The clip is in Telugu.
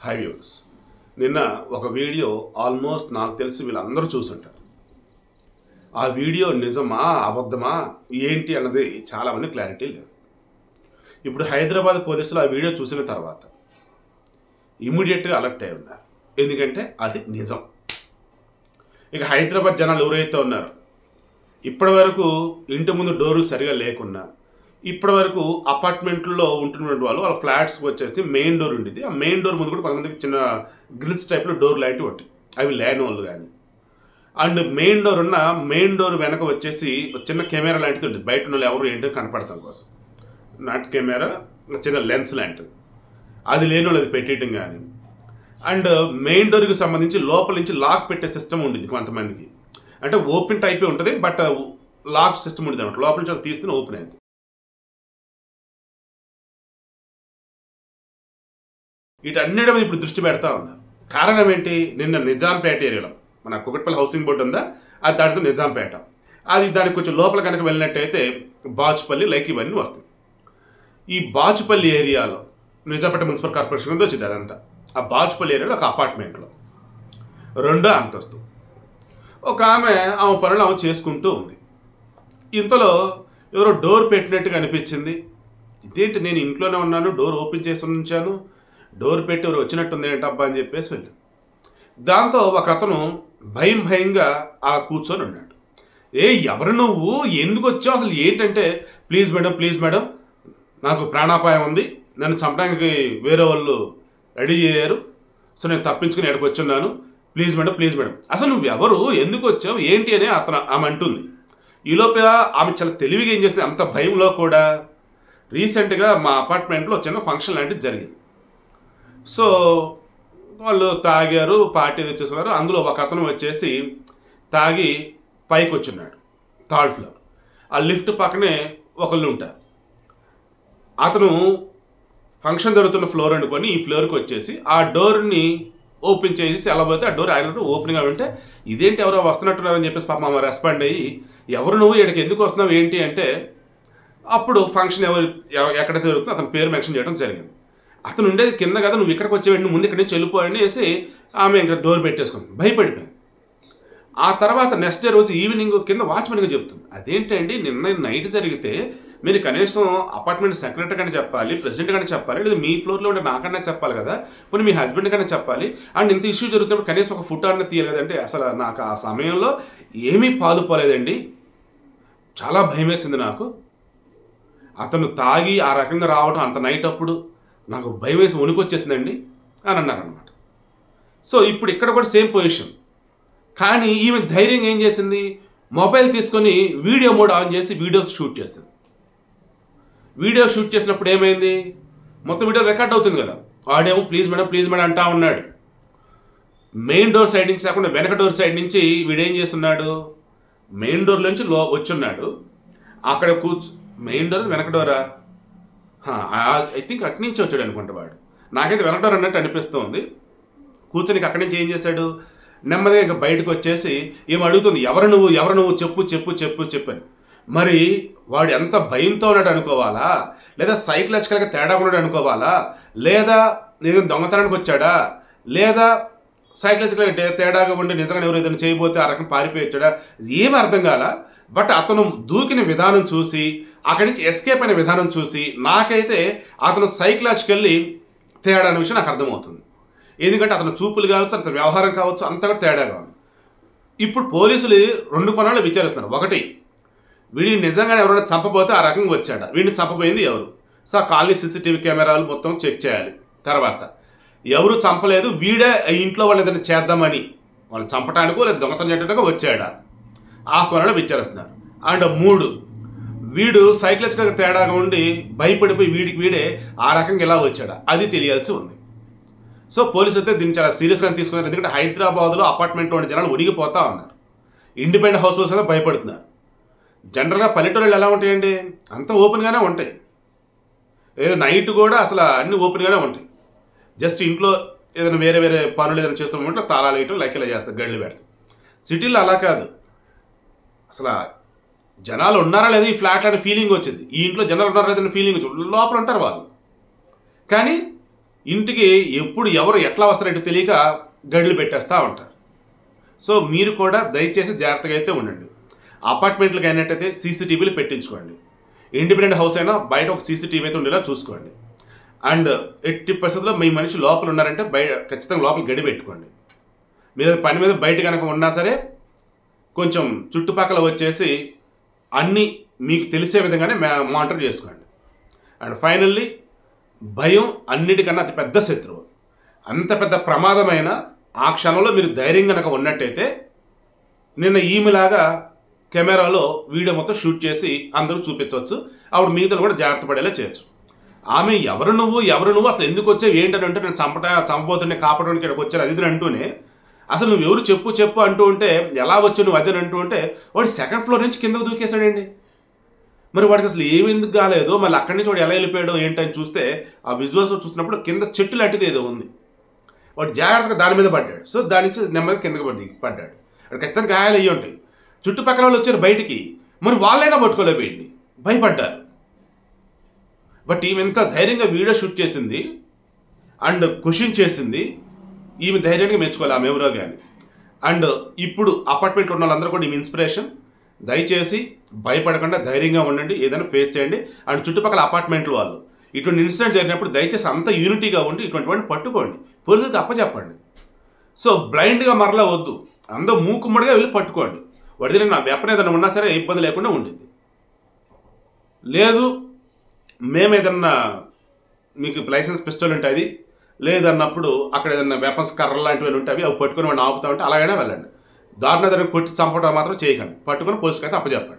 High views. నిన్న ఒక వీడియో ఆల్మోస్ట్ నాకు తెలిసి వీళ్ళందరూ చూసుంటారు. ఆ వీడియో నిజమా అబద్ధమా ఏంటి అన్నది చాలామంది క్లారిటీ లేదు. ఇప్పుడు హైదరాబాద్ పోలీసులు ఆ వీడియో చూసిన తర్వాత ఇమ్మీడియట్గా అలర్ట్ అయి ఉన్నారు. ఎందుకంటే అది నిజం. ఇక హైదరాబాద్ జనాలు ఎవరైతే ఉన్నారో ఇప్పటి వరకు ఇంటి ముందు డోరు సరిగా లేకున్నా ఇప్పటి వరకు అపార్ట్మెంట్లో ఉంటున్న వాళ్ళు వాళ్ళ ఫ్లాట్స్కి వచ్చేసి మెయిన్ డోర్ ఉండేది. ఆ మెయిన్ డోర్ ముందు కూడా కొంతమందికి చిన్న గ్రిల్స్ టైప్లో డోర్ లాంటివి ఉంటాయి. అవి లేని వాళ్ళు కానీ అండ్ మెయిన్ డోర్ ఉన్న మెయిన్ డోర్ వెనక వచ్చేసి చిన్న కెమెరా లాంటిది ఉంటుంది. బయట వాళ్ళు ఎవరు ఏంటో కనపడతాం కోసం నాట్ కెమెరా చిన్న లెన్స్ లాంటిది అది లేని వాళ్ళు అది పెట్టేయటం కానీ అండ్ మెయిన్ డోర్కి సంబంధించి లోపల నుంచి లాక్ పెట్టే సిస్టమ్ ఉండేది. కొంతమందికి అంటే ఓపెన్ టైపే ఉంటుంది బట్ లాక్ సిస్టమ్ ఉండేది అనమాట. లోపల నుంచి అది తీస్తూనే ఓపెన్ అయింది. వీటన్నిటి మీద ఇప్పుడు దృష్టి పెడతా ఉన్నారు. కారణం ఏంటి? నిన్న నిజాంపేట ఏరియాలో మన కుకట్పల్లి హౌసింగ్ బోర్డు ఉందా అది దాంట్లో నిజాంపేట అది దానికి కొంచెం లోపల కనుక వెళ్ళినట్టయితే బాచుపల్లి లైక్ ఇవన్నీ వస్తాయి. ఈ బాచుపల్లి ఏరియాలో నిజాంపేట మున్సిపల్ కార్పొరేషన్ కింద వచ్చింది అదంతా. ఆ బాచుపల్లి ఏరియాలో ఒక అపార్ట్మెంట్లో 2వ అంతస్తు ఒక ఆమె పనులు ఆమె చేసుకుంటూ ఉంది. ఇంతలో ఎవరో డోర్ పెట్టినట్టుగా అనిపించింది. ఇదేంటి నేను ఇంట్లోనే ఉన్నాను, డోర్ ఓపెన్ చేసి ఉంచాను, డోర్ పెట్టి ఎవరు వచ్చినట్టుంది ఏంటబ్బా అని చెప్పేసి వెళ్ళాను. దాంతో ఒక అతను భయంగా అలా కూర్చొని ఉన్నాడు. ఎవరు నువ్వు, ఎందుకు వచ్చావు, అసలు ఏంటంటే ప్లీజ్ మేడం నాకు ప్రాణాపాయం ఉంది, నన్ను చంపడానికి వేరే వాళ్ళు రెడీ చేయారు, సో నేను తప్పించుకుని ఎక్కడికి వచ్చున్నాను, ప్లీజ్ మేడం అసలు నువ్వు ఎవరు, ఎందుకు వచ్చావు ఏంటి అని ఆమె అంటుంది. ఈలోపే ఆమె చాలా తెలివిగా ఏం చేస్తుంది, అంత భయంలో కూడా రీసెంట్గా మా అపార్ట్మెంట్లో చిన్న ఫంక్షన్ లాంటిది జరిగింది. సో వాళ్ళు తాగారు, పార్టీ తెచ్చేస్తున్నారు. అందులో ఒక అతను వచ్చేసి తాగి పైకి వచ్చున్నాడు 3rd ఫ్లోర్. ఆ లిఫ్ట్ పక్కనే ఒకళ్ళు ఉంటారు. అతను ఫంక్షన్ జరుగుతున్న ఫ్లోర్ అనుకొని ఈ ఫ్లోర్కి వచ్చేసి ఆ డోర్ని ఓపెన్ చేసి ఎలా పోతే ఆ డోర్ ఆయన ఓపెన్గా ఉంటే ఇదేంటి ఎవరో వస్తున్నట్టున్నారని చెప్పేసి పాప మా రెస్పాండ్ అయ్యి ఎవరు నువ్వు ఇక్కడికి ఎందుకు వస్తున్నావు ఏంటి అంటే అప్పుడు ఫంక్షన్ ఎక్కడ జరుగుతుందో అతని పేరు మెన్షన్ చేయడం జరిగింది. అతను ఉండేది కింద కదా, నువ్వు ఇక్కడికి వచ్చేవాడిని, ముందు ఇక్కడి నుంచి వెళ్ళిపోయాని వేసి ఆమె ఇంకా డోర్ పెట్టేసుకుంది, భయపడిపోయింది. ఆ తర్వాత నెక్స్ట్ డే రోజు ఈవినింగ్ కింద వాచ్మెన్గా చెప్తుంది, అదేంటండి నిన్న నైట్ జరిగితే మీరు కనీసం అపార్ట్మెంట్ సెక్రటరీ కానీ చెప్పాలి, ప్రెసిడెంట్ కానీ చెప్పాలి, లేదా మీ ఫ్లోర్లో ఉండే నాకన్నా చెప్పాలి కదా, పోనీ మీ హస్బెండ్ కన్నా చెప్పాలి, అండ్ ఇంత ఇష్యూ జరుగుతున్నప్పుడు కనీసం ఒక ఫోటో అన్న తీయాలి కదంటే అసలు నాకు ఆ సమయంలో ఏమీ పాలుపోలేదండి, చాలా భయం వేసింది నాకు. అతను తాగి ఆ రకంగా రావడం అంత నైట్ అప్పుడు నాకు భయం వేసి వణుకొచ్చేసిందండి అని అన్నారనమాట. సో ఇప్పుడు ఇక్కడ కూడా సేమ్ పొజిషన్. కానీ ఈమె ధైర్యంగా ఏం చేసింది, మొబైల్ తీసుకొని వీడియో మోడ్ ఆన్ చేసి వీడియో షూట్ చేసింది. వీడియో షూట్ చేసినప్పుడు ఏమైంది, మొత్తం వీడియో రికార్డ్ అవుతుంది కదా. వాడేమో ప్లీజ్ మేడం అంటా ఉన్నాడు. మెయిన్ డోర్ సైడ్ నుంచి కాకుండా వెనక డోర్ సైడ్ నుంచి వీడేం చేస్తున్నాడు, మెయిన్ డోర్ నుంచి వచ్చున్నాడు. అక్కడ మెయిన్ డోర్ వెనక డోరా, ఐ థింక్ అటు నుంచి వచ్చాడు అనుకుంటా వాడు. నాకైతే వెనక డోర్ అన్నట్టు అనిపిస్తుంది. కూర్చొని అక్కడి నుంచి ఏం చేశాడు, నెమ్మదిగా ఇంకా బయటకు వచ్చేసి ఏం అడుగుతుంది, ఎవరు నువ్వు చెప్పు అని. మరి వాడు ఎంత భయంతో ఉన్నాడు అనుకోవాలా, లేదా సైకలాజికల్గా తేడా ఉన్నాడు అనుకోవాలా, లేదా నేను దొంగతనానికి వచ్చాడా, లేదా సైకలాజికల్గా తేడాగా ఉండి నిజంగా ఎవరు ఏదైనా చేయబోతే ఆ రకం పారిపోయి వచ్చాడా, ఏమీ అర్థం కాల. బట్ అతను దూకిన విధానం చూసి అక్కడి నుంచి ఎస్కేప్ అయిన విధానం చూసి నాకైతే అతను సైకలాజికల్లీ తేడా అనే విషయం నాకు అర్థమవుతుంది. ఎందుకంటే అతను చూపులు కావచ్చు, అతని వ్యవహారం కావచ్చు, అంతా కూడా తేడాగా ఉంది. ఇప్పుడు పోలీసులు 2 కోణాలు విచారిస్తున్నారు. ఒకటి, వీడిని నిజంగానే ఎవరైనా చంపబోతే ఆ రకంగా వచ్చాడా, వీడిని చంపబోయింది ఎవరు, సో ఆ కాలనీ సీసీటీవీ కెమెరాలు మొత్తం చెక్ చేయాలి. తర్వాత ఎవరు చంపలేదు, వీడే ఇంట్లో వాళ్ళు ఏదైనా చేద్దామని వాళ్ళు చంపటానికో లేదా దొంగతనం చేయడానికో వచ్చాడా, ఆ కోణాలు విచారిస్తున్నారు. అండ్ 3, వీడు సైకలాజికల్గా తేడాగా ఉండి భయపడిపోయి వీడే ఆ రకంగా ఎలా వచ్చాడా అది తెలియాల్సి ఉంది. సో పోలీసు అయితే దీన్ని చాలా సీరియస్గా తీసుకున్నారు. ఎందుకంటే హైదరాబాద్లో అపార్ట్మెంట్లో ఉండే జనాలు ఉనిగిపోతూ ఉన్నారు. ఇండిపెండెంట్ హౌస్ హోల్డ్స్ అయితే భయపడుతున్నారు. జనరల్గా పల్లెటూళ్ళు ఎలా ఉంటాయండి, అంతా ఓపెన్గానే ఉంటాయి. నైట్ కూడా అసలు అన్నీ ఓపెన్గానే ఉంటాయి. జస్ట్ ఇంట్లో ఏదైనా వేరే పనులు ఏదైనా చేస్తున్నప్పుడు తాళాలు వేయటం లైక్ ఇలా చేస్తారు, గడ్లు పెడతాం. సిటీలో అలా కాదు, అసలు జనాలు ఉన్నారా లేదా ఈ ఫ్లాట్ అనే ఫీలింగ్ వచ్చింది, ఈ ఇంట్లో జనాలు ఉన్నారా లేదని ఫీలింగ్ వచ్చింది, లోపల ఉంటారు వాళ్ళు. కానీ ఇంటికి ఎప్పుడు ఎవరు ఎట్లా వస్తారంటే తెలియక గడులు పెట్టేస్తూ ఉంటారు. సో మీరు కూడా దయచేసి జాగ్రత్తగా అయితే ఉండండి. అపార్ట్మెంట్లకు అయినట్టయితే సీసీటీవీలు పెట్టించుకోండి. ఇండిపెండెంట్ హౌస్ అయినా బయట ఒక సీసీటీవీ అయితే ఉండేలా చూసుకోండి. అండ్ 80% మీ మనిషి లోపల ఉన్నారంటే ఖచ్చితంగా లోపల గడి పెట్టుకోండి. మీరు పని మీద బయట కనుక ఉన్నా సరే కొంచెం చుట్టుపక్కల వచ్చేసి అన్నీ మీకు తెలిసే విధంగానే మానిటర్ చేసుకోండి. అండ్ ఫైనల్లీ భయం అన్నిటికన్నా అతి పెద్ద శత్రువు. అంత పెద్ద ప్రమాదమైన ఆ క్షణంలో మీరు ధైర్యం కనుక ఉన్నట్టయితే నిన్న ఈమెలాగా కెమెరాలో వీడియో మొత్తం షూట్ చేసి అందరూ చూపించవచ్చు. ఆవిడ మిగతాలు కూడా జాగ్రత్త పడేలా చేయొచ్చు. ఆమె ఎవరు నువ్వు అసలు ఎందుకు వచ్చావు ఏంటని అంటే నేను చంపబోతుండే కాపాడడానికి ఇక్కడికి వచ్చాను అది ఇది అంటూనే అసలు నువ్వు ఎవరు చెప్పు అంటూ ఉంటే ఎలా వచ్చావు నువ్వు అదని అంటూ ఉంటే వాడు 2nd ఫ్లోర్ నుంచి కిందకు దూకేశాడండి. మరి వాడికి అసలు ఏమెందుకు కాలేదో మళ్ళీ అక్కడి నుంచి వాడు ఎలా వెళ్ళిపోయాడో ఏంటని చూస్తే ఆ విజువల్స్ చూసినప్పుడు కింద చెట్టు లాంటిది ఏదో ఉంది. వాడు జాగ్రత్తగా దాని మీద పడ్డాడు. సో దాని నుంచి నెమ్మదిగా కిందకి పడ్డాడు. అక్కడ ఖచ్చితంగా గాయాలు అయ్యి ఉంటాయి. చుట్టుపక్కల వాళ్ళు వచ్చారు బయటికి, మరి వాళ్ళైనా పట్టుకోలేకపోయింది, భయపడ్డారు. బట్ ఈమె ఎంత ధైర్యంగా వీడియో షూట్ చేసింది అండ్ క్వశ్చన్ చేసింది. ఈమె ధైర్యానికి మెచ్చుకోవాలి ఆమె ఎవరో కానీ. అండ్ ఇప్పుడు అపార్ట్మెంట్లో ఉన్న వాళ్ళందరూ కూడా ఈమె ఇన్స్పిరేషన్. దయచేసి భయపడకుండా ధైర్యంగా ఉండండి, ఏదైనా ఫేస్ చేయండి. అండ్ చుట్టుపక్కల అపార్ట్మెంట్లు వాళ్ళు ఇటువంటి ఇన్సిడెంట్ జరిగినప్పుడు దయచేసి అంత యూనిటీగా ఉండి ఇటువంటి వాడిని పట్టుకోండి, పోలీసులకు అప్పచెప్పండి. సో బ్లైండ్గా మరలా వద్దు, అందరూ మూకుమ్మడిగా వెళ్ళి పట్టుకోండి. వాడి దగ్గర నా వెపన్ ఏదైనా ఉన్నా సరే ఇబ్బంది లేకుండా ఉండింది. లేదు మేము ఏదన్నా మీకు లైసెన్స్ పిస్టల్ ఉంటుంది లేదన్నప్పుడు అక్కడ ఏదన్నా వెపన్స్ కర్ర లాంటివి ఉంటాయి అవి పట్టుకుని వాడిని ఆపుతా ఉంటే అలాగైనా వెళ్ళండి. దారుణ కొట్టి చంపడం మాత్రం చేయకండి. పట్టుకుని పోలీసుకి అయితే అప్పచెప్పండి.